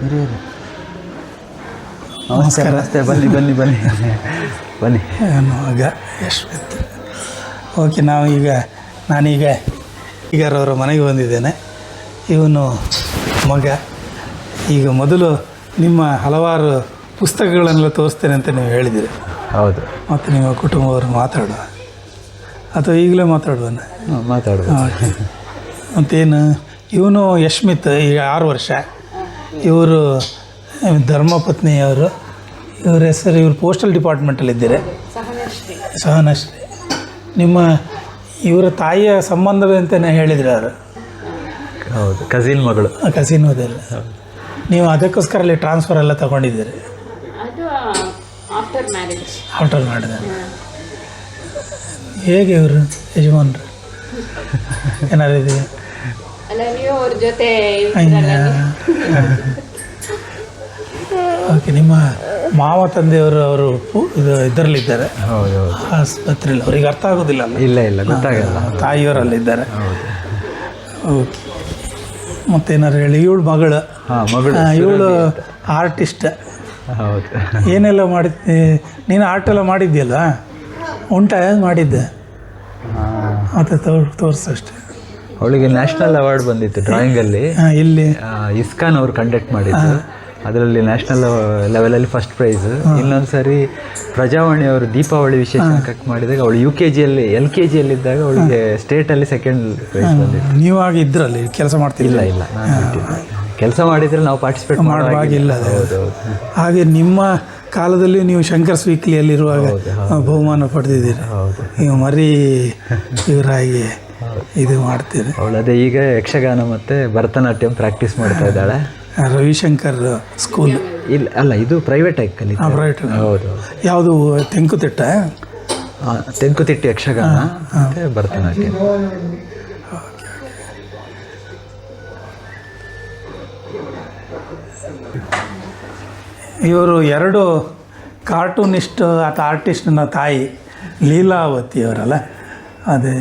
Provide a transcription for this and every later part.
ಹಿರಿಯರು ನಮಸ್ಕಾರ. ನಮಸ್ತೆ. ಬನ್ನಿ ಬನ್ನಿ ಬನ್ನಿ ಬನ್ನಿ. ಮಗ ಯಶ್ವಂತ್. ಓಕೆ, ನಾನೀಗ ಅವರ ಮನೆಗೆ ಬಂದಿದ್ದೇನೆ. ಇವನು ಮಗ. ಈಗ ಮೊದಲು ನಿಮ್ಮ ಹಲವಾರು ಪುಸ್ತಕಗಳನ್ನೆಲ್ಲ ತೋರಿಸ್ತೇನೆ ಅಂತ ನೀವು ಹೇಳಿದ್ದೀರಿ. ಹೌದು. ಮತ್ತು ನಿಮ್ಮ ಕುಟುಂಬವರು ಮಾತಾಡುವ ಅಥವಾ ಈಗಲೇ ಮಾತಾಡುವ? ಮಾತಾಡುವ. ಮತ್ತೇನು, ಇವನು ಯಶ್ಮಿತ್, ಈಗ 6 ವರ್ಷ. ಇವರು ಧರ್ಮಪತ್ನಿಯವರು. ಇವ್ರ ಹೆಸರು, ಇವರು ಪೋಸ್ಟಲ್ ಡಿಪಾರ್ಟ್ಮೆಂಟಲ್ಲಿದ್ದಾರೆ. ಸಹನಶ್ರೀ. ಇವರ ತಾಯಿಯ ಸಂಬಂಧವಂತಲೇ ಹೇಳಿದ್ರು ಅವರು. ಹೌದು, ಕಸಿನ್ ಮಗಳು. ಕಸಿನ್ ಅದೆಲ್ಲ. ನೀವು ಅದಕ್ಕೋಸ್ಕರ ಅಲ್ಲಿ ಟ್ರಾನ್ಸ್ಫರ್ ಎಲ್ಲ ತಗೊಂಡಿದ್ದೀರಿ? ಆಫ್ಟರ್ ಮಾಡಿದ. ಹೇಗೆ ಇವರು ಯಜಮಾನ್ರು ಏನಾರು ಇದೆಯಾ? ಓಕೆ, ನಿಮ್ಮ ಮಾವ ತಂದೆಯವರು ಅವರು ಇದರಲ್ಲಿದ್ದಾರೆ, ಆಸ್ಪತ್ರೆಯಲ್ಲಿ. ಅವ್ರಿಗೆ ಅರ್ಥ ಆಗೋದಿಲ್ಲ ಅಲ್ಲ? ಇಲ್ಲ ಗೊತ್ತಾಗಲ್ಲ. ತಾಯಿಯವರಲ್ಲಿದ್ದಾರೆ. ಓಕೆ, ಮತ್ತೇನಾರು ಹೇಳಿ. ಇವಳು ಮಗಳು. ಇವಳು ಆರ್ಟಿಸ್ಟ್. ಹೌದು. ಏನೆಲ್ಲ ಮಾಡಿದ್ದೆ ನೀನು? ಆರ್ಟೆಲ್ಲ ಮಾಡಿದ್ಯಲ್ಲ, ಉಂಟ ಮಾಡಿದ್ದೆ? ಮತ್ತೆ ತೋರಿಸಷ್ಟೆ. ಅವಳಿಗೆ ನ್ಯಾಷನಲ್ ಅವಾರ್ಡ್ ಬಂದಿತ್ತು ಡ್ರಾಯಿಂಗಲ್ಲಿ. ಇಲ್ಲಿ ಇಸ್ಕಾನ್ ಅವರು ಕಂಡಕ್ಟ್ ಮಾಡಿದ್ದು. ಅದರಲ್ಲಿ ನ್ಯಾಷನಲ್ ಲೆವೆಲಲ್ಲಿ ಫಸ್ಟ್ ಪ್ರೈಸ್. ಇನ್ನೊಂದು ಸರಿ ಪ್ರಜಾವಾಣಿ ಅವರು ದೀಪಾವಳಿ ವಿಶೇಷ ಕಟ್ ಮಾಡಿದಾಗ ಅವಳು UKGಯಲ್ಲಿ LKGಯಲ್ಲಿದ್ದಾಗ ಅವಳಿಗೆ ಸ್ಟೇಟಲ್ಲಿ 2nd ಪ್ರೈಸ್ ಬಂದಿತ್ತು. ನೀವಾಗ ಇದ್ರಲ್ಲಿ ಕೆಲಸ ಮಾಡ್ತಿಲ್ಲ? ಇಲ್ಲ, ಕೆಲಸ ಮಾಡಿದರೆ ನಾವು ಪಾರ್ಟಿಸಿಪೇಟ್ ಮಾಡುವಾಗಿಲ್ಲ. ಹಾಗೆ ನಿಮ್ಮ ಕಾಲದಲ್ಲಿ ನೀವು ಶಂಕರ್ಸ್ ವೀಕ್ಲಿಯಲ್ಲಿರುವಾಗ ಬಹುಮಾನ ಪಡೆದಿದ್ದೀರಿ. ನೀವು ಮರಿ ಇವರಾಗಿ ಇದು ಮಾಡ್ತೀರಿ. ಅವಳು ಅದೇ ಈಗ ಯಕ್ಷಗಾನ ಮತ್ತು ಭರತನಾಟ್ಯಂ ಪ್ರಾಕ್ಟೀಸ್ ಮಾಡ್ತಾ ಇದ್ದಾಳೆ. ರವಿಶಂಕರ್ ಸ್ಕೂಲ್ ಇಲ್ಲ, ಅಲ್ಲ, ಇದು ಪ್ರೈವೇಟ್ ಆಗಿ ಕಲಿತ. ಪ್ರೈವೇಟ್. ಹೌದು. ಯಾವುದು? ತೆಂಕುತಿಟ್ಟ? ತೆಂಕುತಿಟ್ಟು ಯಕ್ಷಗಾನ ಮತ್ತು ಭರತನಾಟ್ಯ. ಇವರು 2 ಕಾರ್ಟೂನಿಸ್ಟ್ ಅಥವಾ ಆರ್ಟಿಸ್ಟ್ನ ತಾಯಿ ಲೀಲಾವತಿ ಅವರಲ್ಲ. ಅದೇ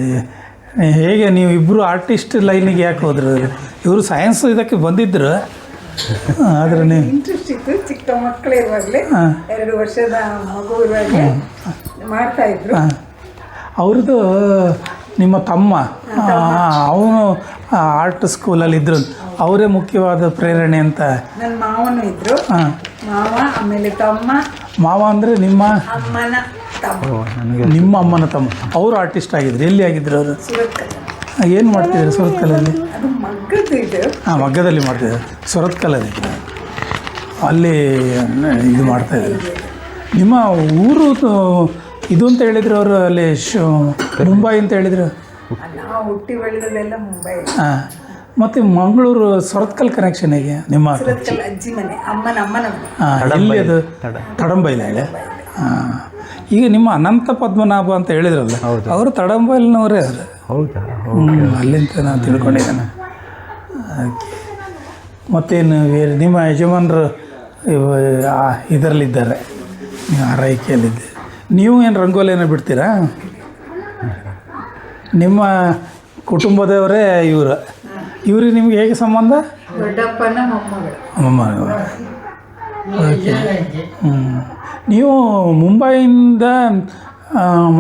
ಹೇಗೆ ನೀವು ಇಬ್ಬರು ಆರ್ಟಿಸ್ಟ್ ಲೈನಿಗೆ ಯಾಕೆ ಹೋದ್ರು? ಇವರು ಸೈನ್ಸ್ ಇದಕ್ಕೆ ಬಂದಿದ್ರು, ಆದರೆ ನೀವು ಇಂಟ್ರೆಸ್ಟ್ ಇತ್ತು. ಚಿಕ್ಕ ಮಕ್ಕಳು ಇರುವಾಗಲೇ, 2 ವರ್ಷದ ಮಗು ಇರುವಾಗಲೇ ಮಾಡ್ತಾಯಿದ್ರು. ಅವ್ರದ್ದು ನಿಮ್ಮ ತಮ್ಮ, ಅವನು ಆರ್ಟ್ ಸ್ಕೂಲಲ್ಲಿದ್ದರು. ಅವರೇ ಮುಖ್ಯವಾದ ಪ್ರೇರಣೆ ಅಂತ. ನನ್ನ ಮಾವನು ಇದ್ದರು. ಮಾವ, ಆಮೇಲೆ ತಮ್ಮ. ಮಾವ ಅಂದರೆ ನಿಮ್ಮ ಅಮ್ಮನ ತಮ್ಮ. ನಿಮ್ಮ ಅಮ್ಮನ ತಮ್ಮ. ಅವರು ಆರ್ಟಿಸ್ಟ್ ಆಗಿದ್ರು. ಎಲ್ಲಿ ಆಗಿದ್ರು ಅವರು? ಸುರತ್ಕಲ್. ಏನು ಮಾಡ್ತಿದ್ರು ಸುರತ್ಕಲಲ್ಲಿ? ಅದು ಮಗ್ಗದ್ದು ಇದು. ಮಗ್ಗದಲ್ಲಿ ಮಾಡ್ತಿದ್ರು. ಸುರತ್ಕಲಲ್ಲಿ ಅಲ್ಲಿ ಇದು ಮಾಡ್ತಾಯಿದ್ರು. ನಿಮ್ಮ ಊರು ಇದು ಅಂತ ಹೇಳಿದ್ರು ಅವರು, ಅಲ್ಲಿ ಮುಂಬೈ ಅಂತ ಹೇಳಿದರು. ನಾವು ಹುಟ್ಟಿ ಬೆಳೆದದೆಲ್ಲ ಮುಂಬೈ. ಮತ್ತು ಮಂಗಳೂರು ಸುರತ್ಕಲ್ ಕನೆಕ್ಷನ್ ಹೇಗೆ? ನಿಮ್ಮ ಸುರತ್ಕಲ್ ಅಜ್ಜಿ ಮನೆ, ಅಮ್ಮನ ಮನೆ. ಎಲ್ಲಿ ಅದು? ತಡಂಬೈಲ ಹೇಳಿ. ಈಗ ನಿಮ್ಮ ಅನಂತ ಪದ್ಮನಾಭ ಅಂತ ಹೇಳಿದ್ರಲ್ಲ, ಅವರು ತಡಂಬೈಲ್ನವರೇ ಅವರು. ಹೌದಾ? ಅಲ್ಲಿಂತ ನಾನು ತಿಳ್ಕೊಂಡಿದ್ದೇನೆ. ಮತ್ತೇನು ಬೇರೆ? ನಿಮ್ಮ ಯಜಮಾನರು ಇದರಲ್ಲಿದ್ದಾರೆ, ನೀವು ಆರೈಕೆಯಲ್ಲಿದ್ದೆ. ನೀವು ಏನು ರಂಗೋಲಿ ಏನೋ ಬಿಡ್ತೀರಾ? ನಿಮ್ಮ ಕುಟುಂಬದವರೇ ಇವ್ರಿಗೆ ನಿಮ್ಗೆ ಹೇಗೆ ಸಂಬಂಧ? ದೊಡ್ಡಪ್ಪನ ಮೊಮ್ಮಗಳು. ಮೊಮ್ಮಗಳು. ಓಕೆ. ನೀವು ಮುಂಬೈಯಿಂದ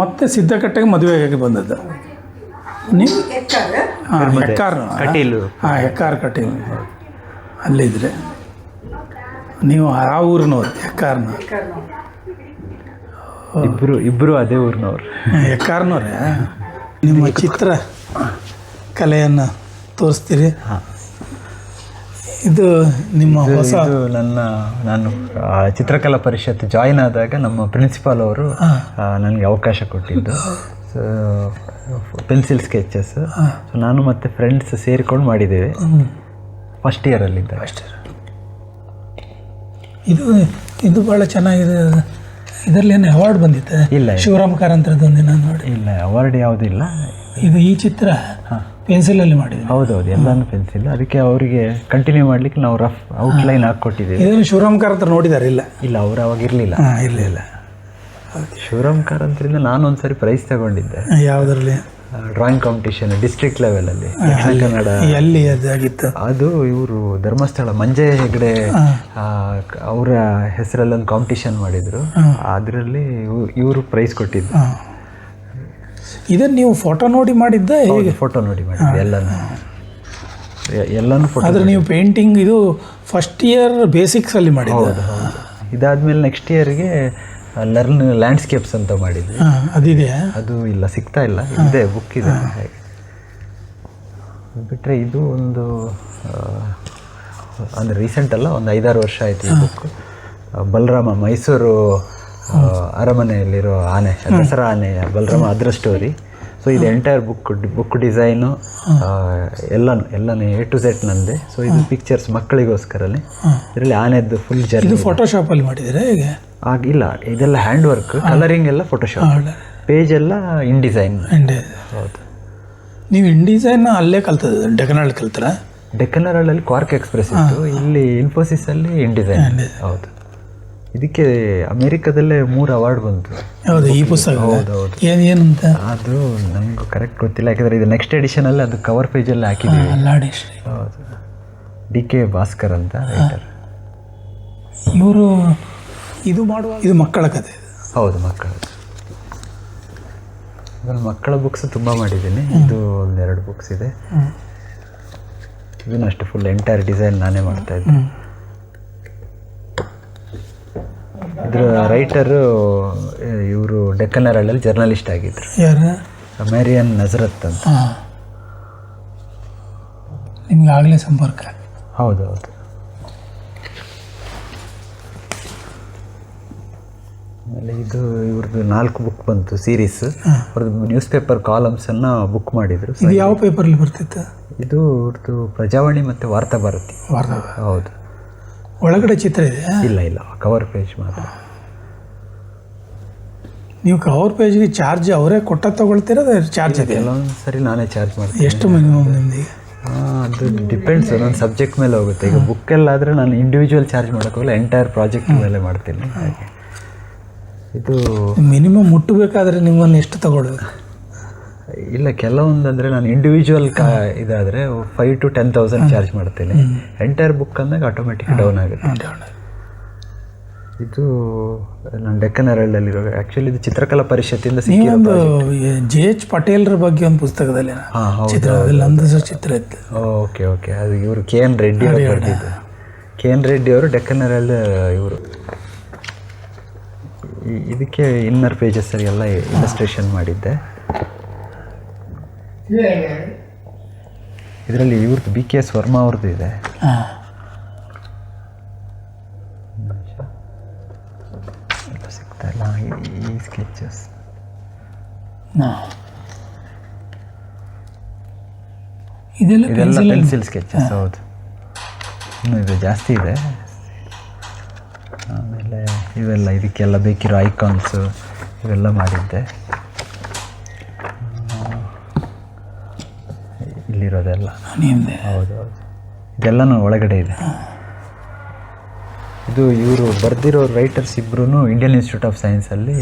ಮತ್ತೆ ಸಿದ್ದಕಟ್ಟೆಗೆ ಮದುವೆಯಾಗಿ ಬಂದದ್ದು ನೀವು? ಹೆಕ್ಕಾರ್ ಕಟೀಲು ಅಲ್ಲಿದ್ದರೆ. ನೀವು ಆ ಊರಿನವ್ರು? ಹೆಕ್ಕಾರ್ನ? ಇಬ್ಬರು ಅದೇ ಊರಿನವ್ರು. ಹೆಕ್ಕಾರ್ನವ್ರೆ. ನಿಮ್ಮ ಚಿತ್ರ ಕಲೆಯನ್ನು ತೋರಿಸ್ತೀರಿ? ಇದು ನಿಮ್ಮ ಹೊಸ? ನಾನು ಚಿತ್ರಕಲಾ ಪರಿಷತ್ ಜಾಯಿನ್ ಆದಾಗ ನಮ್ಮ ಪ್ರಿನ್ಸಿಪಾಲ್ ಅವರು ನನಗೆ ಅವಕಾಶ ಕೊಟ್ಟಿದ್ದು. Pencil sketches. ನಾನು ಮತ್ತು ಫ್ರೆಂಡ್ಸ್ ಸೇರಿಕೊಂಡು ಮಾಡಿದ್ದೇವೆ. ಫಸ್ಟ್ ಇಯರಲ್ಲಿದ್ದ. ಇದು ಭಾಳ ಚೆನ್ನಾಗಿದೆ. ಇದರಲ್ಲಿ ಏನು ಅವಾರ್ಡ್ ಬಂದಿತ್ತೆ? ಇಲ್ಲ, ಶಿವರಾಮ್ ಕಾರಂತರದ್ದು ನಾನು ನೋಡಿ. ಇಲ್ಲ, ಅವಾರ್ಡ್ ಯಾವುದಿಲ್ಲ. ಈ ಚಿತ್ರ ಪೆನ್ಸಿಲಲ್ಲಿ ಮಾಡಿದ್ವಿ. ಹೌದೌದು, ಎಲ್ಲಾನು ಪೆನ್ಸಿಲ್. ಅದಕ್ಕೆ ಅವರಿಗೆ ಕಂಟಿನ್ಯೂ ಮಾಡಲಿಕ್ಕೆ ನಾವು ರಫ್ ಔಟ್ಲೈನ್ ಹಾಕ್ಕೊಟ್ಟಿದ್ದೀವಿ. ಇದನ್ನು ಶಿವರಾಮ್ ಕಾರಂತರ ನೋಡಿದ್ದಾರೆ? ಇಲ್ಲ, ಅವರು ಅವಾಗ ಇರಲಿಲ್ಲ. ಇರಲಿಲ್ಲ. ಶಿವರಾಮ್ ಕಾರಂತರಿಂದ ನಾನು ಒಂದ್ಸರಿ ಪ್ರೈಸ್ ತಗೊಂಡಿದ್ದೆ. ಯಾವುದರಲ್ಲಿ? ಡ್ರಾಯಿಂಗ್ ಕಾಂಪಿಟೇಷನ್ ಡಿಸ್ಟ್ರಿಕ್ಟ್ ಲೆವೆಲಲ್ಲಿ ದಕ್ಷಿಣ ಕನ್ನಡ. ಎಲ್ಲಿ ಅದಾಗಿತ್ತು? ಅದು ಇವರು ಧರ್ಮಸ್ಥಳ ಮಂಜಯ್ ಹೆಗ್ಡೆ ಅವರ ಹೆಸರಲ್ಲಿ ಒಂದು ಕಾಂಪಿಟೇಷನ್ ಮಾಡಿದರು. ಅದರಲ್ಲಿ ಇವರು ಪ್ರೈಸ್ ಕೊಟ್ಟಿದ್ದು. ಇದನ್ನು ನೀವು ಫೋಟೋ ನೋಡಿ ಮಾಡಿದ್ದ? ಹೇಗೆ? ಫೋಟೋ ನೋಡಿ ಮಾಡಿದ್ದೆ ಎಲ್ಲನೂ ಫೋಟೋ. ಆದರೆ ನೀವು ಪೇಂಟಿಂಗ್ ಇದು ಫಸ್ಟ್ ಇಯರ್ ಬೇಸಿಕ್ಸಲ್ಲಿ ಮಾಡಿದ್ದು? ಹೌದು ಹೌದು. ಇದಾದಮೇಲೆ ನೆಕ್ಸ್ಟ್ ಇಯರ್ಗೆ ಲರ್ನ್ ಲ್ಯಾಂಡ್ಸ್ಕೇಪ್ಸ್ ಅಂತ ಮಾಡಿದ್ವಿ. ಅದಿದೆಯಾ? ಅದು ಇಲ್ಲ, ಸಿಗ್ತಾ ಇಲ್ಲ. ಇದೆ, ಬುಕ್ ಇದೆ. ಹಾಗೆ ಬಿಟ್ಟರೆ ಇದು ಒಂದು ಅಂದರೆ ರೀಸೆಂಟ್ ಅಲ್ಲ, ಒಂದು 5-6 ವರ್ಷ ಆಯಿತು ಈ ಬುಕ್. ಬಲರಾಮ, ಮೈಸೂರು ಅರಮನೆಯಲ್ಲಿರೋ ಆನೆ, ದಸರಾ ಆನೆಯ ಬಲರಾಮ, ಅದರ ಸ್ಟೋರಿ. ಸೊ ಇದು ಎಂಟೈರ್ ಬುಕ್ ಡಿಸೈನು ಎಲ್ಲನೂ A to Z ನಂದೆ. ಸೊ ಇದು ಪಿಕ್ಚರ್ಸ್ ಮಕ್ಕಳಿಗೋಸ್ಕರನೇ. ಇದರಲ್ಲಿ ಆನೆದ್ದು ಫುಲ್ ಜರ್ನಿ. ಫೋಟೋಶಾಪಲ್ಲಿ ಮಾಡಿದರೆ ಹೇಗೆ? ಆಗಿಲ್ಲ, ಇದೆಲ್ಲ ಹ್ಯಾಂಡ್ ವರ್ಕ್, ಕಲರಿಂಗ್ ಎಲ್ಲ ಫೋಟೋಶಾಪ್, ಪೇಜ್ ಎಲ್ಲ ಇನ್ ಡಿಸೈನ್. ಹೌದು. ನೀವು ಇನ್ ಡಿಸೈನ್ ಅಲ್ಲೇ ಕಲ್ತದ? ಡೆಕ್ಕನಹಳ್ಳಿ ಕಲ್ತಾರ? ಡೆಕ್ಕನಹಳ್ಳಿ ಕ್ವಾರ್ಕ್ ಎಕ್ಸ್ಪ್ರೆಸ್ ಇತ್ತು, ಇಲ್ಲಿ ಇನ್ಫೋಸಿಸಲ್ಲಿ ಇನ್ ಡಿಸೈನ್. ಹೌದು. ಇದಕ್ಕೆ ಅಮೇರಿಕಾದಲ್ಲೇ 3 ಅವಾರ್ಡ್ ಬಂತು. ಹೌದು, ಈ ಪುಸ್ತಕ? ಹೌದು ಹೌದು. ಏನಂತ ಅದು ನನಗೂ ಕರೆಕ್ಟ್ ಗೊತ್ತಿಲ್ಲ, ಯಾಕಂದರೆ ಇದು ನೆಕ್ಸ್ಟ್ ಎಡಿಷನಲ್ಲಿ ಅದು ಕವರ್ ಪೇಜಲ್ಲಿ ಹಾಕಿದ್ದೀವಿ. ಹೌದು. DK ಭಾಸ್ಕರ್ ಅಂತ ರೈಟರ್. ಇವರು ಇದು ಮಾಡುವ, ಇದು ಮಕ್ಕಳ ಕಥೆ? ಹೌದು, ಮಕ್ಕಳ ಬುಕ್ಸ್ ತುಂಬ ಮಾಡಿದ್ದೀನಿ. ಇದು 1-2 ಬುಕ್ಸ್ ಇದೆ. ಇದನ್ನು ಅಷ್ಟು ಫುಲ್ ಎಂಟೈರ್ ಡಿಸೈನ್ ನಾನೇ ಮಾಡ್ತಾಯಿದ್ದೆ. ಇದ್ರ ರೈಟರು ಇವರು ಡೆಕ್ಕನಹಳ್ಳಿಯಲ್ಲಿ ಜರ್ನಲಿಸ್ಟ್ ಆಗಿದ್ರು. ಯಾರು? ಮೇರಿಯನ್ ನಜರತ್ ಅಂತ. ನಿಮ್ಗೆ ಆಗಲೇ ಸಂಪರ್ಕ? ಹೌದು ಹೌದು. ಆಮೇಲೆ ಇದು ಇವ್ರದ್ದು 4 ಬುಕ್ ಬಂತು, ಸೀರೀಸ್. ಅವ್ರದ್ದು ನ್ಯೂಸ್ ಪೇಪರ್ ಕಾಲಮ್ಸನ್ನು ಬುಕ್ ಮಾಡಿದರು. ಇದು ಯಾವ ಪೇಪರಲ್ಲಿ ಬರ್ತಿತ್ತು? ಇದು ಇವ್ರದ್ದು ಪ್ರಜಾವಾಣಿ ಮತ್ತು ವಾರ್ತಾಭಾರತಿ. ಹೌದು. ಒಳಗಡೆ ಚಿತ್ರ ಇದೆ? ಇಲ್ಲ, ಕವರ್ ಪೇಜ್ ಮಾತ್ರ. ನೀವು ಕವರ್ ಪೇಜ್ಗೆ ಚಾರ್ಜ್ ಅವರೇ ಕೊಟ್ಟ ತಗೊಳ್ತೀರಾ? ಚಾರ್ಜ್ ಇದೆ? ಕೆಲವೊಂದು ಸರಿ ನಾನೇ ಚಾರ್ಜ್ ಮಾಡ್ತೀನಿ. ಎಷ್ಟು ಮಿನಿಮಮ್ ನಿಮ್ದು? ಅದು ಡಿಪೆಂಡ್ಸ್, ನನ್ನ ಸಬ್ಜೆಕ್ಟ್ ಮೇಲೆ ಹೋಗುತ್ತೆ. ಈಗ ಬುಕ್ಕೆಲ್ಲ ಆದರೆ ನಾನು ಇಂಡಿವಿಜುವಲ್ ಚಾರ್ಜ್ ಮಾಡೋಕ್ಕೋಗಲ್ಲ, ಎಂಟೈರ್ ಪ್ರಾಜೆಕ್ಟ್ ಮೇಲೆ ಮಾಡ್ತೀನಿ. ಹಾಗೆ ಇದು ಮಿನಿಮಮ್ ಮುಟ್ಟಬೇಕಾದ್ರೆ ನಿಮ್ಮನ್ನು ಎಷ್ಟು ತಗೊಳ್ಳೋದು? ಇಲ್ಲ, ಕೆಲವೊಂದು ಅಂದರೆ ನಾನು ಇಂಡಿವಿಜುವಲ್ ಇದಾದರೆ 5,000 to 10,000 ಚಾರ್ಜ್ ಮಾಡ್ತೀನಿ. ಎಂಟೈರ್ ಬುಕ್ ಅಂದಾಗ ಆಟೋಮೆಟಿಕ್ ಡೌನ್ ಆಗುತ್ತೆ. ಇದು ನಾನು ಡೆಕ್ಕನಹಳ್ಳಿಯಲ್ಲಿರೋ, ಆ್ಯಕ್ಚುಲಿ ಇದು ಚಿತ್ರಕಲಾ ಪರಿಷತ್ತಿಂದ ಸಿಕ್ಕಿರೋದು. JH ಪಟೇಲ್ರ ಬಗ್ಗೆ ಒಂದು ಪುಸ್ತಕದಲ್ಲಿ ಚಿತ್ರದಲ್ಲಿ ನಮ್ಮದು ಸಹ ಚಿತ್ರ ಇತ್ತು. Okay okay. ಅದು ಇವರು KN ರೆಡ್ಡಿ ಅವರು ಬರೆದಿದ್ದು. KN ರೆಡ್ಡಿ ಅವರು ಡೆಕ್ಕನಹಳ್ಳಿ ಇವರು. ಇದಕ್ಕೆ ಇನ್ನರ್ ಪೇಜಸ್ಸಲ್ಲಿ ಎಲ್ಲ ಇಲಸ್ಟ್ರೇಷನ್ ಮಾಡಿದ್ದೆ. ಇದರಲ್ಲಿ ಇವ್ರದ್ದು BKS ವರ್ಮಾ ಅವ್ರದ್ದು ಇದೆ. ಸಿಗ್ತಾ ಇಲ್ಲ ಈ ಸ್ಕೆಚಸ್. ಇದೆಲ್ಲ ಪೆನ್ಸಿಲ್ ಸ್ಕೆಚಸ್. ಹೌದು, ಇನ್ನೂ ಇದು ಜಾಸ್ತಿ ಇದೆ. ಆಮೇಲೆ ಇವೆಲ್ಲ ಇದಕ್ಕೆಲ್ಲ ಬೇಕಿರೋ ಐಕಾನ್ಸು ಇವೆಲ್ಲ ಮಾಡಿದ್ದೆ. ಇಲ್ಲಿರೋದೆಲ್ಲ ಹೌದು ಹೌದು, ಇದೆಲ್ಲನೂ ಒಳಗಡೆ ಇದೆ. ಇದು ಇವರು ಬರೆದಿರೋ ರೈಟರ್ಸ್ ಇಬ್ಬರೂ ಇಂಡಿಯನ್ ಇನ್ಸ್ಟಿಟ್ಯೂಟ್ ಆಫ್ ಸೈನ್ಸಲ್ಲಿ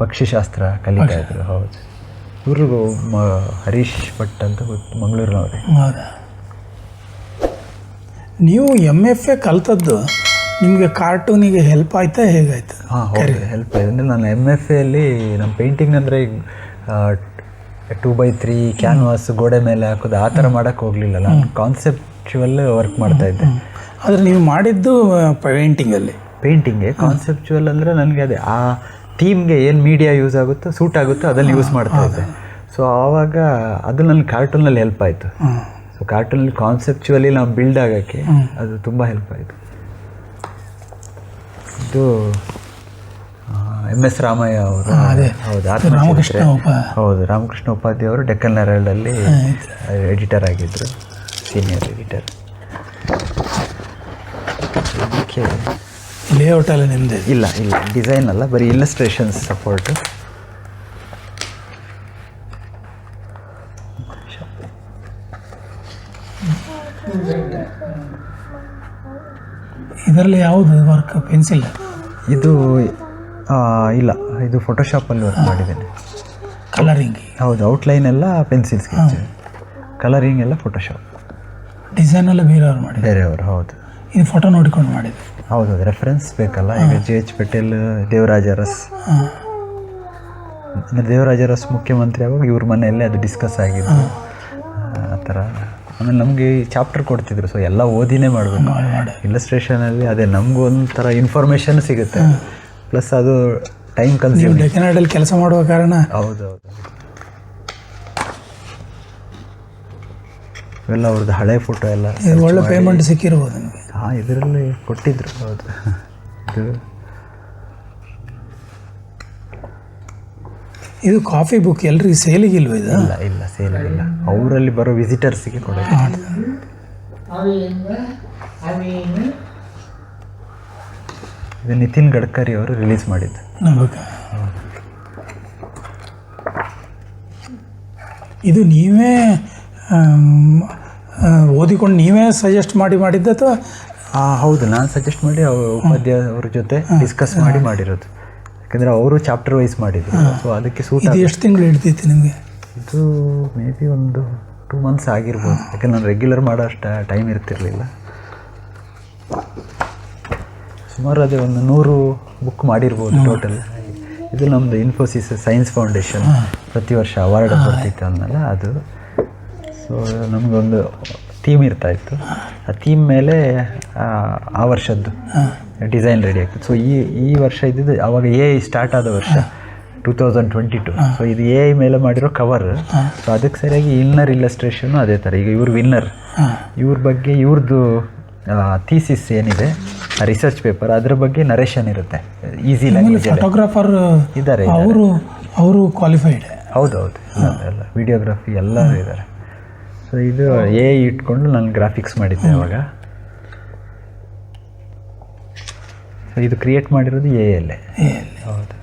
ಪಕ್ಷಿಶಾಸ್ತ್ರ ಕಲಿತಾ ಇದ್ರು. ಹೌದು. ಇವರು ಹರೀಶ್ ಭಟ್ ಅಂತ ಮಂಗಳೂರಿನವ್ರೆ. ನೀವು MFA ಕಲ್ತದ್ದು ನಿಮಗೆ ಕಾರ್ಟೂನಿಗೆ ಹೆಲ್ಪ್ ಆಯ್ತಾ, ಹೇಗಾಯ್ತು? ಹಾಂ ಹೌದು, ಹೆಲ್ಪ್ ಆಯಿತು. ಅಂದರೆ ನಾನು MFAಯಲ್ಲಿ ನಮ್ಮ ಪೇಂಟಿಂಗ್ ಅಂದರೆ 2x3 ಕ್ಯಾನ್ವಾಸ್ ಗೋಡೆ ಮೇಲೆ ಹಾಕೋದು ಆ ಥರ ಮಾಡೋಕ್ಕೆ ಹೋಗಲಿಲ್ಲ. ನಾನು ಕಾನ್ಸೆಪ್ಚುವಲ್ ವರ್ಕ್ ಮಾಡ್ತಾಯಿದ್ದೆ. ಆದರೆ ನೀವು ಮಾಡಿದ್ದು ಪೇಂಟಿಂಗೇ ಕಾನ್ಸೆಪ್ಚುವಲ್ ಅಂದರೆ ನನಗೆ ಅದೇ ಆ ಥೀಮ್ಗೆ ಏನು ಮೀಡಿಯಾ ಯೂಸ್ ಆಗುತ್ತೋ, ಸೂಟ್ ಆಗುತ್ತೋ ಅದನ್ನು ಯೂಸ್ ಮಾಡ್ತಾಯಿದ್ದೆ. ಸೊ ಆವಾಗ ಅದು ನನ್ನ ಕಾರ್ಟೂನಲ್ಲಿ ಹೆಲ್ಪ್ ಆಯಿತು. ಸೊ ಕಾರ್ಟೂನಲ್ಲಿ ಕಾನ್ಸೆಪ್ಚುವಲಿ ನಾವು ಬಿಲ್ಡ್ ಆಗೋಕ್ಕೆ ಅದು ತುಂಬ ಹೆಲ್ಪ್ ಆಯಿತು. ಇದು MS ರಾಮಯ್ಯ ಅವರು. ಹೌದು, ರಾಮಕೃಷ್ಣ ಉಪಾಧ್ಯಾಯ ಅವರು ಡೆಕ್ಕನಹಳ್ಳಿಯಲ್ಲಿ ಎಡಿಟರ್ ಆಗಿದ್ದರು, ಸೀನಿಯರ್ ಎಡಿಟರ್. ಇದಕ್ಕೆ ಲೇಔಟ್ ಎಲ್ಲ ನಿಮ್ಮದೇ? ಇಲ್ಲ, ಡಿಸೈನ್ ಅಲ್ಲ, ಬರೀ ಇಲ್ಲಸ್ಟ್ರೇಷನ್ಸ್ ಸಪೋರ್ಟ್. ಇದರಲ್ಲಿ ಯಾವುದು ವರ್ಕ್? ಪೆನ್ಸಿಲ್? ಇದು ಇಲ್ಲ, ಇದು ಫೋಟೋಶಾಪಲ್ಲಿ ವರ್ಕ್ ಮಾಡಿದ್ದೇನೆ. ಕಲರಿಂಗ್. ಹೌದು, ಔಟ್ಲೈನ್ ಎಲ್ಲ ಪೆನ್ಸಿಲ್ ಸ್ಕೆಚ್, ಕಲರಿಂಗ್ ಎಲ್ಲ ಫೋಟೋಶಾಪ್. ಡಿಸೈನ್ ಎಲ್ಲ ಬೇರೆಯವ್ರು ಮಾಡಿದ್ರು. ಬೇರೆಯವರು, ಹೌದು. ಇದು ಫೋಟೋ ನೋಡಿಕೊಂಡು ಮಾಡಿದ್ರು. ಹೌದು, ರೆಫರೆನ್ಸ್ ಬೇಕಲ್ಲ. ಈಗ JH ಪಟೇಲ್, ದೇವರಾಜ ಅರಸ್. ದೇವರಾಜ ಅರಸ್ ಮುಖ್ಯಮಂತ್ರಿ ಆವಾಗ ಇವ್ರ ಮನೆಯಲ್ಲೇ ಅದು ಡಿಸ್ಕಸ್ ಆಗಿದ್ದು ಆ ಥರ. ಆಮೇಲೆ ನಮಗೆ ಈ ಚಾಪ್ಟರ್ ಕೊಡ್ತಿದ್ರು, ಸೊ ಎಲ್ಲ ಓದಿನೇ ಮಾಡಬೇಕು. ಇಲ್ಲಸ್ಟ್ರೇಷನಲ್ಲಿ ಅದೇ ನಮಗೂ ಒಂಥರ ಇನ್ಫಾರ್ಮೇಷನ್ ಸಿಗುತ್ತೆ, ಪ್ಲಸ್ ಅದು ಟೈಮ್ ಕನ್ಸ್ಯೂಮ್. ಡೆಕ್ಕನಾಡಲ್ಲಿ ಕೆಲಸ ಮಾಡುವ ಕಾರಣ. ಹೌದೌದು, ಇವೆಲ್ಲ ಅವ್ರದ್ದು ಹಳೆ ಫೋಟೋ ಎಲ್ಲ. ಒಳ್ಳೆ ಪೇಮೆಂಟ್ ಸಿಕ್ಕಿರ್ಬೋದು ನಿಮಗೆ. ಹಾಂ, ಇದರಲ್ಲಿ ಕೊಟ್ಟಿದ್ರು. ಹೌದು, ಇದು ಕಾಫಿ ಬುಕ್ ಎಲ್ರಿಗೂ ಸೇಲಿಗಿಲ್ವ ಇದು? ಇಲ್ಲ ಇಲ್ಲ, ಸೇಲಿಗಿಲ್ಲ. ಅವರಲ್ಲಿ ಬರೋ ವಿಸಿಟರ್ಸಿಗೆ ಕೊಡೋದು. ಇದು ನಿತಿನ್ ಗಡ್ಕರಿ ಅವರು ರಿಲೀಸ್ ಮಾಡಿದ್ದು. ಇದು ನೀವೇ ಓದಿಕೊಂಡು ನೀವೇ ಸಜೆಸ್ಟ್ ಮಾಡಿದ್ದು ಅಥವಾ? ಹೌದು, ನಾನು ಸಜೆಸ್ಟ್ ಮಾಡಿ ಉಪಾಧ್ಯಾಯ ಅವ್ರ ಜೊತೆ ಡಿಸ್ಕಸ್ ಮಾಡಿರೋದು. ಯಾಕಂದರೆ ಅವರು ಚಾಪ್ಟರ್ ವೈಸ್ ಮಾಡಿದ್ರು, ಸೊ ಅದಕ್ಕೆ ಸೂಟ್. ಇದು ಎಷ್ಟು ತಿಂಗಳು ಹಿಡ್ತಿತ್ತು ನಿಮಗೆ? ಇದು ಮೇ ಬಿ ಒಂದು 2 months ಆಗಿರ್ಬೋದು, ಯಾಕಂದ್ರೆ ನಾನು ರೆಗ್ಯುಲರ್ ಮಾಡೋ ಅಷ್ಟು ಟೈಮ್ ಇರ್ತಿರಲಿಲ್ಲ. ಸುಮಾರು ಅದೇ ಒಂದು 100 ಬುಕ್ ಮಾಡಿರ್ಬೋದು ಟೋಟಲ್. ಇದು ನಮ್ಮದು ಇನ್ಫೋಸಿಸ್ ಸೈನ್ಸ್ ಫೌಂಡೇಶನ್ ಪ್ರತಿ ವರ್ಷ ಅವಾರ್ಡ್ ಬರ್ತಿತ್ತು ಅನ್ನಲ್ಲ ಅದು. ಸೊ ನಮಗೊಂದು ಥೀಮ್ ಇರ್ತಾಯಿತ್ತು, ಆ ಥೀಮ್ ಮೇಲೆ ಆ ವರ್ಷದ್ದು ಡಿಸೈನ್ ರೆಡಿ ಆಗ್ತಿತ್ತು. ಸೊ ಈ ವರ್ಷ ಇದ್ದಿದ್ದು ಆವಾಗ AI ಸ್ಟಾರ್ಟ್ ಆದ ವರ್ಷ 2022. ಸೊ ಇದು AI ಮೇಲೆ ಮಾಡಿರೋ ಕವರ್. ಸೊ ಅದಕ್ಕೆ ಸರಿಯಾಗಿ ಇನ್ನರ್ ಇಲ್ಲಸ್ಟ್ರೇಷನು ಅದೇ ಥರ. ಈಗ ಇವ್ರು ವಿನ್ನರ್, ಇವ್ರ ಬಗ್ಗೆ ಇವ್ರದ್ದು ಥೀಸಿಸ್ ಏನಿದೆ, ರಿಸರ್ಚ್ ಪೇಪರ್, ಅದ್ರ ಬಗ್ಗೆ ನರೇಷನ್ ಇರುತ್ತೆ, ಈಸಿ ಲ್ಯಾಂಗ್ವೇಜ್. ಫೋಟೋಗ್ರಾಫರ್ ಇದ್ದಾರೆ, ಅವರು ಕ್ವಾಲಿಫೈಡ್. ಹೌದೌದು, ಎಲ್ಲ ವಿಡಿಯೋಗ್ರಫಿ ಎಲ್ಲರೂ ಇದ್ದಾರೆ. ಸೊ ಇದು AI ಇಟ್ಕೊಂಡು ನಾನು ಗ್ರಾಫಿಕ್ಸ್ ಮಾಡಿದ್ದೆ ಅವಾಗ. ಸೊ ಇದು ಕ್ರಿಯೇಟ್ ಮಾಡಿರೋದು AI. ಹೌದು,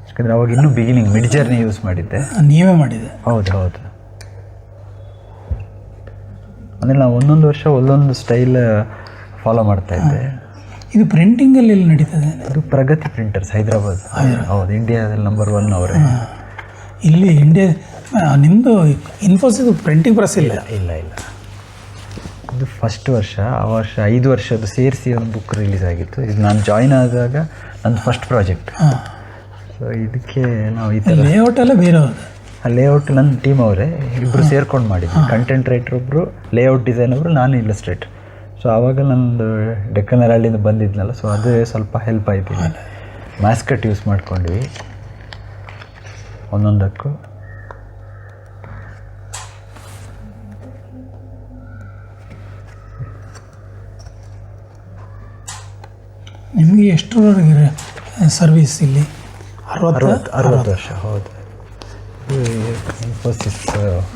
ಯಾಕಂದರೆ ಅವಾಗ ಇನ್ನೂ ಬಿಗಿನಿಂಗ್ ಮಿಡ್ ಜರ್ನಿ ಯೂಸ್ ಮಾಡಿದ್ದೆ. ನೀವೇ ಮಾಡಿದೆ? ಹೌದು ಹೌದು. ಅಂದರೆ ನಾವು ಒಂದೊಂದು ವರ್ಷ ಒಂದೊಂದು ಸ್ಟೈಲ್ ಫಾಲೋ ಮಾಡ್ತಾ ಇದ್ದೆ. ಇದು ಪ್ರಿಂಟಿಂಗಲ್ಲಿ ಎಲ್ಲಿ ನಡೀತದೆ? ಇದು ಪ್ರಗತಿ ಪ್ರಿಂಟರ್ಸ್, ಹೈದರಾಬಾದ್. ಹೌದು, ಇಂಡಿಯಾದಲ್ಲಿ ನಂಬರ್ 1 ಅವರೇ. ಇಲ್ಲಿ ಇಂಡಿಯಾ ನಿಮ್ಮದು ಇನ್ಫೋಸಿಸ್ ಪ್ರಿಂಟಿಂಗ್ ಪ್ರೆಸ್ ಇಲ್ಲ? ಇಲ್ಲ ಇಲ್ಲ, ಇದು ಫಸ್ಟ್ ವರ್ಷ. ಆ ವರ್ಷ 5 ವರ್ಷದ್ದು ಸೇರಿಸಿ ಒಂದು ಬುಕ್ ರಿಲೀಸ್ ಆಗಿತ್ತು. ಇದು ನಾನು ಜಾಯ್ನ್ ಆದಾಗ ನನ್ನ ಫಸ್ಟ್ ಪ್ರಾಜೆಕ್ಟ್. ಸೊ ಇದಕ್ಕೆ ನಾವು ಈ ಥರ ಲೇಔಟ್ ಎಲ್ಲ ಬೇರೆಯವ್ರು. ಆ ಲೇಔಟ್ ನನ್ನ ಟೀಮ್ ಅವರೇ ಇಬ್ಬರು ಸೇರ್ಕೊಂಡು ಮಾಡಿದ್ವಿ. ಕಂಟೆಂಟ್ ರೈಟರ್ ಒಬ್ಬರು, ಲೇಔಟ್ ಡಿಸೈನ್ ಒಬ್ಬರು, ನಾನು ಇಲ್ಲಸ್ಟ್ರೇಟರ್. ಸೊ ಆವಾಗ ನಂದು ಡೆಕ್ಕನ್ ಹೆರಾಲ್ಡಿಂದ ಬಂದಿದ್ನಲ್ಲ, ಸೊ ಅದು ಸ್ವಲ್ಪ ಹೆಲ್ಪ್ ಆಯ್ತು. ಮ್ಯಾಸ್ಕಟ್ ಯೂಸ್ ಮಾಡ್ಕೊಂಡ್ವಿ ಒಂದೊಂದಕ್ಕೂ. ನಿಮಗೆ ಎಷ್ಟರವರೆಗೆ ಸರ್ವಿಸ್ ಇಲ್ಲಿ? 60 ವರ್ಷ. ಹೌದು, Infosys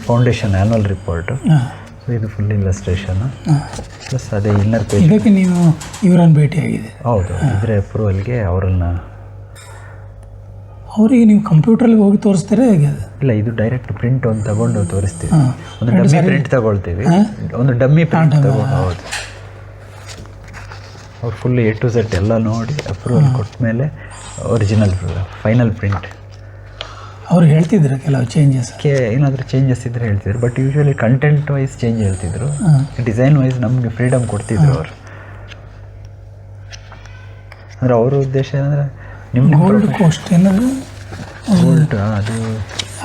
foundation annual report. So ಇದು ಫುಲ್ ಇಲ್ಲಸ್ಟ್ರೇಷನ್ ಪ್ಲಸ್ ಅದೇ ಇನ್ನರ್ ಪೇಜ್. ಇದಕ್ಕೆ ನೀವು ಇವರನ್ನು ಭೇಟಿಯಾಗಿದೆ? ಹೌದು, ಇದ್ರೆ ಅಪ್ರೂವಲ್ಗೆ ಅವರನ್ನು. ಅವರಿಗೆ ನೀವು ಕಂಪ್ಯೂಟ್ರಲ್ಲಿ ಹೋಗಿ ತೋರಿಸ್ತಾರೆ ಹೇಗೆ? ಇಲ್ಲ, ಇದು ಡೈರೆಕ್ಟ್ ಪ್ರಿಂಟ್ ಒಂದು ತಗೊಂಡು ತೋರಿಸ್ತೀವಿ. ಒಂದು ಡಮ್ಮಿ ಪ್ರಿಂಟ್ ತಗೊಳ್ತೀವಿ, ಒಂದು ಡಮ್ಮಿ ಪ್ರಿಂಟ್ ತಗೊಂಡು. ಹೌದು, ಅವ್ರು ಫುಲ್ A to Z ಎಲ್ಲ ನೋಡಿ ಅಪ್ರೂವಲ್ ಕೊಟ್ಟ ಮೇಲೆ ಒರಿಜಿನಲ್ ಫೈನಲ್ ಪ್ರಿಂಟ್. ಅವ್ರು ಹೇಳ್ತಿದ್ರು ಕೆಲವು ಚೇಂಜಸ್ಗೆ ಏನಾದರೂ ಚೇಂಜಸ್ ಇದ್ದರೆ ಹೇಳ್ತಿದ್ರು, but usually content wise change ಹೇಳ್ತಿದ್ರು, ಡಿಸೈನ್ ವೈಸ್ ನಮಗೆ ಫ್ರೀಡಮ್ ಕೊಡ್ತಿದ್ರು ಅವರು. ಅಂದರೆ ಅವರ ಉದ್ದೇಶ ಏನಂದರೆ ನಿಮ್ಮ ಗೋಲ್ಡ್ ಕೋಸ್ಟ್ ಏನಾದರೂ ಗೋಲ್ಡ್ ಅದು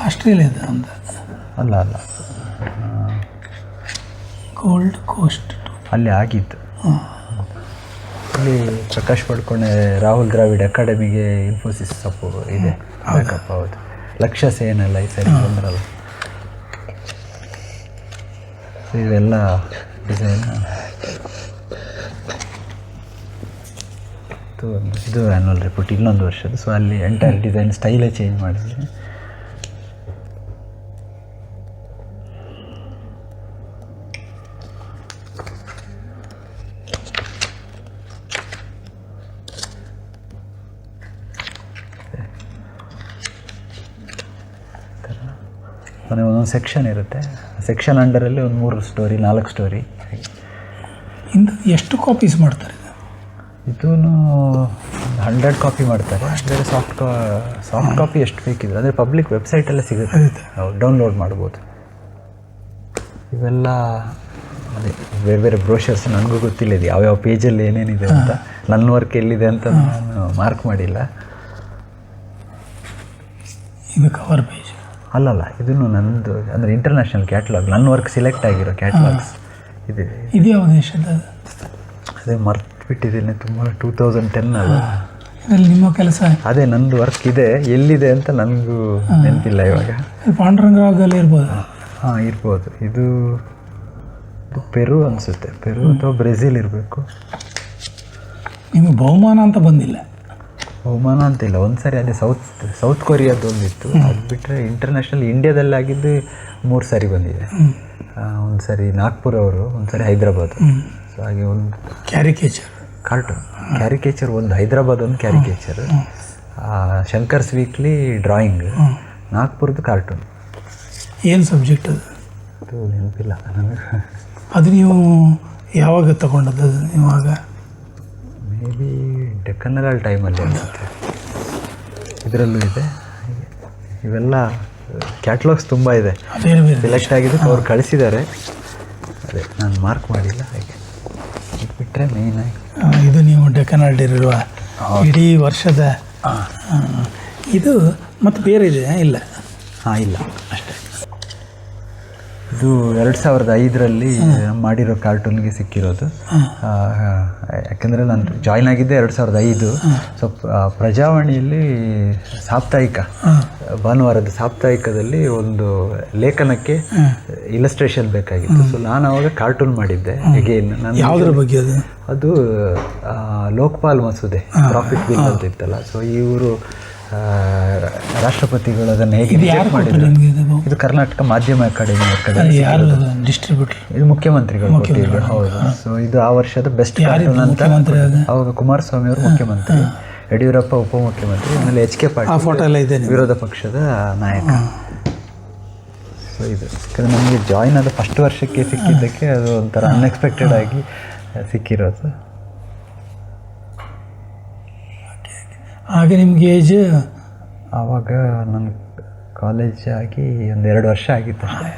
ಆಸ್ಟ್ರೇಲಿಯಾದ ಅಂತ ಅಲ್ಲ ಅಲ್ಲ, ಗೋಲ್ಡ್ ಕೋಸ್ಟ್ ಅಲ್ಲಿ ಆಗಿತ್ತು. ಅಲ್ಲಿ ಪ್ರಕಾಶ್ ಪಡ್ಕೊಂಡೆ ರಾಹುಲ್ ದ್ರಾವಿಡ್ ಅಕಾಡೆಮಿಗೆ ಇನ್ಫೋಸಿಸ್ ಸಪೋ ಇದೆ ಬ್ಯಾಕಪ್. ಹೌದು, ಲಕ್ಷ್ಯ ಸೇನ್ ಎಲ್ಲ ಈ ಸರಿ ಬಂದ್ರಲ್ಲ, ಇವೆಲ್ಲ ಡಿಸೈನ್. ಇದು ಆ್ಯನ್ಯುವಲ್ ರಿಪೋರ್ಟ್ ಇನ್ನೊಂದು ವರ್ಷದ್ದು. ಸೊ ಅಲ್ಲಿ ಎಂಟೈರ್ ಡಿಸೈನ್ ಸ್ಟೈಲೇ ಚೇಂಜ್ ಮಾಡಿದ್ವಿ. ಮನೆ ಒಂದೊಂದು ಸೆಕ್ಷನ್ ಇರುತ್ತೆ, ಸೆಕ್ಷನ್ ಅಂಡರಲ್ಲಿ ಒಂದು 3 ಸ್ಟೋರಿ 4 ಸ್ಟೋರಿ. ಇಂಥ ಎಷ್ಟು ಕಾಪೀಸ್ ಮಾಡ್ತಾರೆ? ಇದೂ 100 ಕಾಪಿ ಮಾಡ್ತಾರೆ. ಬೇರೆ ಸಾಫ್ಟ್ ಕಾಪಿ ಎಷ್ಟು ಬೇಕಿದ್ರು ಅಂದರೆ ಪಬ್ಲಿಕ್ ವೆಬ್ಸೈಟಲ್ಲೇ ಸಿಗುತ್ತೆ, ನಾವು ಡೌನ್ಲೋಡ್ ಮಾಡ್ಬೋದು. ಇವೆಲ್ಲ ಅದೇ ಬೇರೆ ಬೇರೆ ಬ್ರೋಷರ್ಸ್ ನನಗೂ ಗೊತ್ತಿಲ್ಲ ಇದು ಯಾವ್ಯಾವ ಪೇಜಲ್ಲಿ ಏನೇನಿದೆ ಅಂತ. ನನ್ನ ವರ್ಕ್ ಎಲ್ಲಿದೆ ಅಂತ ನಾನು ಮಾರ್ಕ್ ಮಾಡಿಲ್ಲ. ಇದು ಕವರ್ ಪೇಜ್ ಅಲ್ಲಲ್ಲ, ಇದನ್ನು ನಂದು ಅಂದರೆ ಇಂಟರ್ನ್ಯಾಷನಲ್ ಕ್ಯಾಟ್ಲಾಗ್, ನನ್ನ ವರ್ಕ್ ಸಿಲೆಕ್ಟ್ ಆಗಿರೋ ಕ್ಯಾಟ್ಲಾಗ್ಸ್ ಇದೆ. ಇದು ಯಾವ ದೇಶದ? ಅದೇ ಮರ್ತ್ಬಿಟ್ಟಿದ್ದೀನಿ ತುಂಬ, 2010 ಅಲ್ಲ. ಇದರಲ್ಲಿ ನಿಮ್ಮ ಕೆಲಸ? ಅದೇ ನಂದು ವರ್ಕ್ ಇದೆ, ಎಲ್ಲಿದೆ ಅಂತ ನನಗೂ ನೆನಪಿಲ್ಲ ಇವಾಗ. ಪಾಂಡುರಂಗರಾಗಲ್ಲಿ ಇರ್ಬೋದು. ಹಾಂ ಇರ್ಬೋದು. ಇದು ಪೆರು ಅನಿಸುತ್ತೆ, ಪೆರು ಅಥವಾ ಬ್ರೆಜಿಲ್ ಇರಬೇಕು. ನಿಮಗೆ ಬಹುಮಾನ ಅಂತ ಬಂದಿಲ್ಲ? ಬಹುಮಾನ ಅಂತಿಲ್ಲ. ಒಂದು ಸಾರಿ ಅದೇ ಸೌತ್ ಕೊರಿಯಾದೊಂದಿತ್ತು, ಅದು ಬಿಟ್ಟರೆ ಇಂಟರ್ನ್ಯಾಷನಲ್ ಇಂಡಿಯಾದಲ್ಲಾಗಿದ್ದು 3 ಸಾರಿ ಬಂದಿದೆ. ಒಂದು ಸಾರಿ ನಾಗ್ಪುರ್ ಅವರು, ಒಂದು ಸಾರಿ ಹೈದ್ರಾಬಾದ್. ಸೊ ಹಾಗೆ ಒಂದು ಕ್ಯಾರಿಕೇಚರ್ ಒಂದು ಹೈದ್ರಾಬಾದ್ ಒಂದು ಕ್ಯಾರಿಕೇಚರ್, ಶಂಕರ್ಸ್ ವೀಕ್ಲಿ ಡ್ರಾಯಿಂಗ್, ನಾಗ್ಪುರದ್ದು ಕಾರ್ಟೂನ್. ಏನು ಸಬ್ಜೆಕ್ಟ್ ಅದು? ಅದು ನೆನಪಿಲ್ಲ ನನಗೆ. ಅದು ನೀವು ಯಾವಾಗ ತಗೊಂಡದ್ದು? ಅದು ಇವಾಗ ಮೇ ಬಿ ಡೆಕ್ಕನ್ನಲ್ ಟೈಮಲ್ಲಿ ಅನಿಸುತ್ತೆ. ಇದರಲ್ಲೂ ಇದೆ. ಇವೆಲ್ಲ ಕ್ಯಾಟ್ಲಾಗ್ಸ್ ತುಂಬ ಇದೆ, ಬೇರೆ ಬೇರೆ ಸೆಲೆಕ್ಟ್ ಆಗಿದ್ದಕ್ಕೆ ಅವ್ರು ಕಳಿಸಿದ್ದಾರೆ. ಅದೇ ನಾನು ಮಾರ್ಕ್ ಮಾಡಿಲ್ಲ. ಹಾಗೆ ಇದು ಬಿಟ್ಟರೆ ಮೇಯ್ನಾಗಿ ಇದು ನೀವು ಡೆಕ್ಕನಲ್ಲಿರುವ ಇಡೀ ವರ್ಷದ ಇದು ಮತ್ತು ಬೇರೆ ಇದೆ ಇಲ್ಲ? ಹಾಂ ಇಲ್ಲ ಅಷ್ಟೇ. ಇದು 2005ರಲ್ಲಿ ಮಾಡಿರೋ ಕಾರ್ಟೂನ್ಗೆ ಸಿಕ್ಕಿರೋದು. ಯಾಕೆಂದರೆ ನಾನು ಜಾಯ್ನ್ ಆಗಿದ್ದೆ 2005. ಸೊ ಪ್ರಜಾವಾಣಿಯಲ್ಲಿ ಸಾಪ್ತಾಹಿಕ, ಭಾನುವಾರದ ಸಾಪ್ತಾಹಿಕದಲ್ಲಿ ಒಂದು ಲೇಖನಕ್ಕೆ ಇಲಸ್ಟ್ರೇಷನ್ ಬೇಕಾಗಿತ್ತು. ಸೊ ನಾನು ಅವಾಗ ಕಾರ್ಟೂನ್ ಮಾಡಿದ್ದೆ. ಅಗೇನ್ ನಾನು ಯಾವುದ್ರ ಬಗ್ಗೆ ಅದು? ಅದು ಲೋಕಪಾಲ್ ಮಸೂದೆ, ಪ್ರಾಫಿಟ್ ಬಿಲ್ ಅಂತ ಇತ್ತಲ್ಲ. ಸೊ ಇವರು ರಾಷ್ಟ್ರಪತಿಗಳು ಅದನ್ನು ಹೇಗೆ ರಿಜೆಕ್ಟ್ ಮಾಡಿದ್ರು. ಇದು ಕರ್ನಾಟಕ ಮಾಧ್ಯಮ ಅಕಾಡೆಮಿ ಯಾರು ಡಿಸ್ಟ್ರಿಬ್ಯೂಟರ್? ಇದು ಮುಖ್ಯಮಂತ್ರಿಗಳು ಕೊಟ್ಟಿದ್ರು. ಹೌದು. ಸೊ ಇದು ಆ ವರ್ಷದ ಬೆಸ್ಟ್ ಕಾರ್ಟೂನ್ ಅಂತ. ಅವಾಗ ಕುಮಾರಸ್ವಾಮಿ ಅವರು ಮುಖ್ಯಮಂತ್ರಿ, ಯಡಿಯೂರಪ್ಪ ಉಪಮುಖ್ಯಮಂತ್ರಿ, ಆಮೇಲೆ HK ಪಾಟೀಲ್ ವಿರೋಧ ಪಕ್ಷದ ನಾಯಕ. ಸೊ ಇದು ನಮಗೆ ಜಾಯ್ನ್ ಆದ ಫಸ್ಟ್ ವರ್ಷಕ್ಕೆ ಸಿಕ್ಕಿದ್ದಕ್ಕೆ ಅದು ಒಂಥರ ಅನ್ಎಕ್ಸ್ಪೆಕ್ಟೆಡ್ ಆಗಿ ಸಿಕ್ಕಿರೋದು. ಹಾಗೆ ನಿಮ್ಗೆ ಏಜ್ ಆವಾಗ ನನ್ನ ಕಾಲೇಜ್ ಆಗಿ 1-2 ವರ್ಷ ಆಗಿತ್ತು ಅಷ್ಟೇ.